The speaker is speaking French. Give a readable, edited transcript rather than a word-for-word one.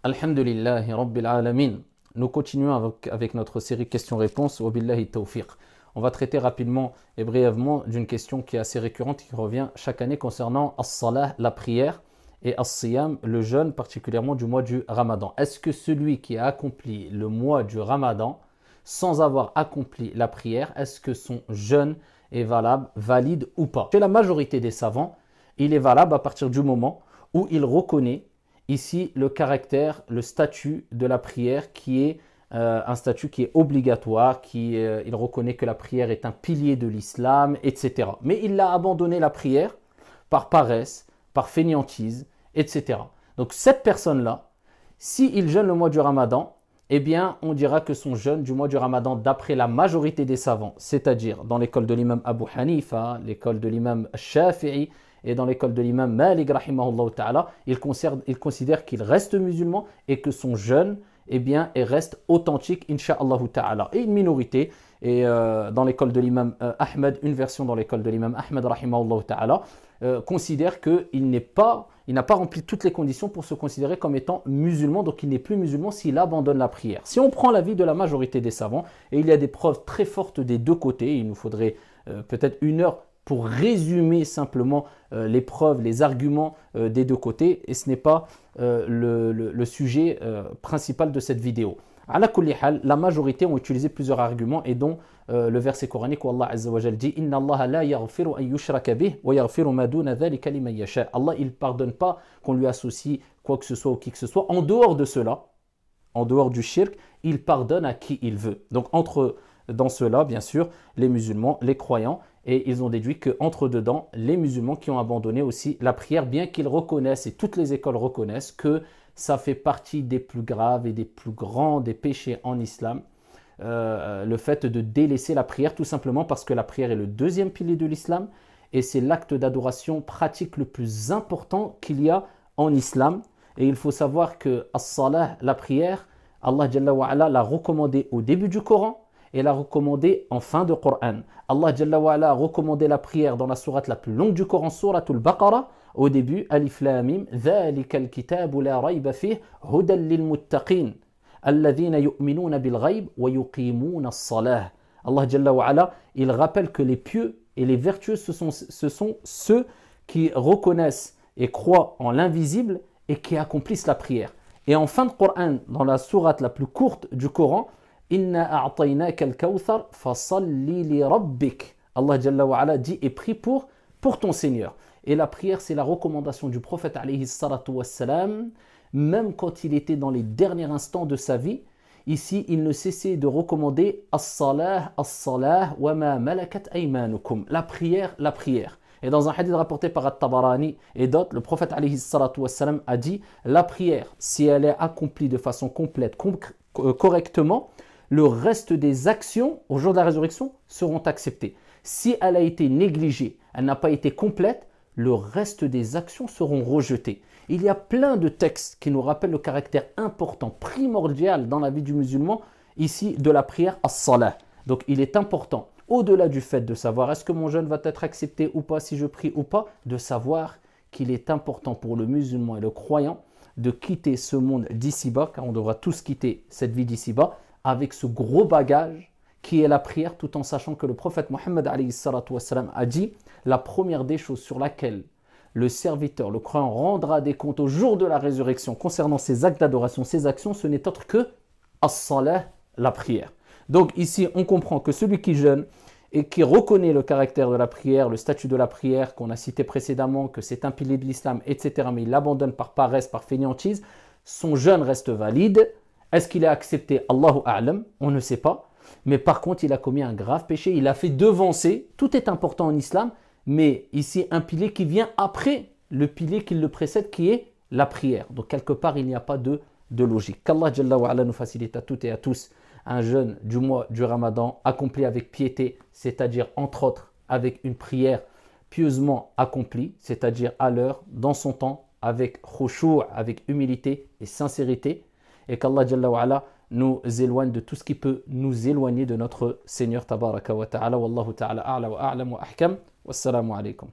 Alhamdulillahi Rabbil Alamin. Nous continuons avec notre série questions-réponses. Wa billahi tawfiq. On va traiter rapidement et brièvement d'une question qui est assez récurrente, qui revient chaque année concernant as-salah, la prière, et as-siyam, le jeûne, particulièrement du mois du Ramadan. Est-ce que celui qui a accompli le mois du Ramadan sans avoir accompli la prière, est-ce que son jeûne est valable, valide ou pas? Chez la majorité des savants, il est valable à partir du moment où il reconnaît ici le caractère, le statut de la prière qui est un statut qui est obligatoire, il reconnaît que la prière est un pilier de l'islam, etc. Mais il a abandonné la prière par paresse, par fainéantise, etc. Donc cette personne-là, s'il jeûne le mois du Ramadan, eh bien on dira que son jeûne du mois du Ramadan, d'après la majorité des savants, c'est-à-dire dans l'école de l'imam Abu Hanifa, l'école de l'imam Shafi'i, et dans l'école de l'imam Malik, rahimahullah ta'ala, il considère qu'il reste musulman et que son jeûne reste authentique, insha'Allah ta'ala. Et une minorité, et dans l'école de l'imam Ahmed, une version dans l'école de l'imam Ahmed, rahimahullah ta'ala, considère qu'il n'a pas rempli toutes les conditions pour se considérer comme étant musulman, donc il n'est plus musulman s'il abandonne la prière. Si on prend l'avis de la majorité des savants, et il y a des preuves très fortes des deux côtés, il nous faudrait peut-être une heure pour résumer simplement les preuves, les arguments des deux côtés, et ce n'est pas le sujet principal de cette vidéo. Ala kulli hal, la majorité ont utilisé plusieurs arguments, et dont le verset coranique où Allah Azza wa Jal dit « Inna Allah la yaghfiru an yushraka bih wa yaghfiru ma duna dhalika liman yasha » Allah, il ne pardonne pas qu'on lui associe quoi que ce soit ou qui que ce soit. En dehors de cela, en dehors du shirk, il pardonne à qui il veut. Donc dans cela, bien sûr, les musulmans, les croyants, et ils ont déduit qu'entre dedans, les musulmans qui ont abandonné aussi la prière, bien qu'ils reconnaissent, et toutes les écoles reconnaissent, que ça fait partie des plus graves et des plus grands des péchés en islam, le fait de délaisser la prière, tout simplement parce que la prière est le deuxième pilier de l'islam, et c'est l'acte d'adoration pratique le plus important qu'il y a en islam. Et il faut savoir que as-salah, la prière, Allah Jalla wa Ala l'a recommandé au début du Coran, et l'a recommandé en fin de Coran. Allah Jalla wa Ala a recommandé la prière dans la sourate la plus longue du Coran, Suratul Baqarah, au début, Alif Lam Mim, Dhalikal kitabu la rayba fih, hudan lil muttaqin, alladhina yu'minuna bil ghayb wa yuqimuna as-salah. Allah Jalla wa Ala, il rappelle que les pieux et les vertueux, ce sont ceux qui reconnaissent et croient en l'invisible et qui accomplissent la prière. Et en fin de Coran, dans la sourate la plus courte du Coran, Inna a'taynaka al-kawthar fasalli li rabbik. Allah Jalla wa Ala dit et prie pour ton Seigneur. Et la prière, c'est la recommandation du prophète alayhi salatu wassalam, même quand il était dans les derniers instants de sa vie. Ici, il ne cessait de recommander as-salah, as-salah wa ma malakat aymanukum. La prière, la prière. Et dans un hadith rapporté par At-Tabarani et d'autres, le prophète alayhi salatu wassalam a dit la prière, si elle est accomplie de façon complète, correctement, le reste des actions au jour de la résurrection seront acceptées. Si elle a été négligée, elle n'a pas été complète, le reste des actions seront rejetées. Il y a plein de textes qui nous rappellent le caractère important, primordial dans la vie du musulman, ici de la prière as-salah. Donc il est important, au-delà du fait de savoir est-ce que mon jeûne va être accepté ou pas, si je prie ou pas, de savoir qu'il est important pour le musulman et le croyant de quitter ce monde d'ici-bas, car on devra tous quitter cette vie d'ici-bas, avec ce gros bagage qui est la prière, tout en sachant que le prophète Mohammed a dit la première des choses sur laquelle le serviteur, le croyant, rendra des comptes au jour de la résurrection concernant ses actes d'adoration, ses actions, ce n'est autre que as-salah, la prière. Donc ici, on comprend que celui qui jeûne et qui reconnaît le caractère de la prière, le statut de la prière qu'on a cité précédemment, que c'est un pilier de l'islam, etc., mais il l'abandonne par paresse, par fainéantise, son jeûne reste valide. Est-ce qu'il est accepté? Allahu a'lam, on ne sait pas. Mais par contre, il a commis un grave péché, il a fait devancer, tout est important en islam, mais ici un pilier qui vient après le pilier qui le précède, qui est la prière. Donc quelque part, il n'y a pas de logique. Qu'Allah Jalla wa Ala nous facilite à toutes et à tous un jeûne du mois du Ramadan accompli avec piété, c'est-à-dire entre autres avec une prière pieusement accomplie, c'est-à-dire à l'heure, dans son temps, avec khushu', avec humilité et sincérité, et qu'Allah Jalla wa Ala nous éloigne de tout ce qui peut nous éloigner de notre Seigneur Tabaraka wa Ta'ala. Wallahu Ta'ala a'la wa a'lam wa ahkam. Wassalamu alaikum.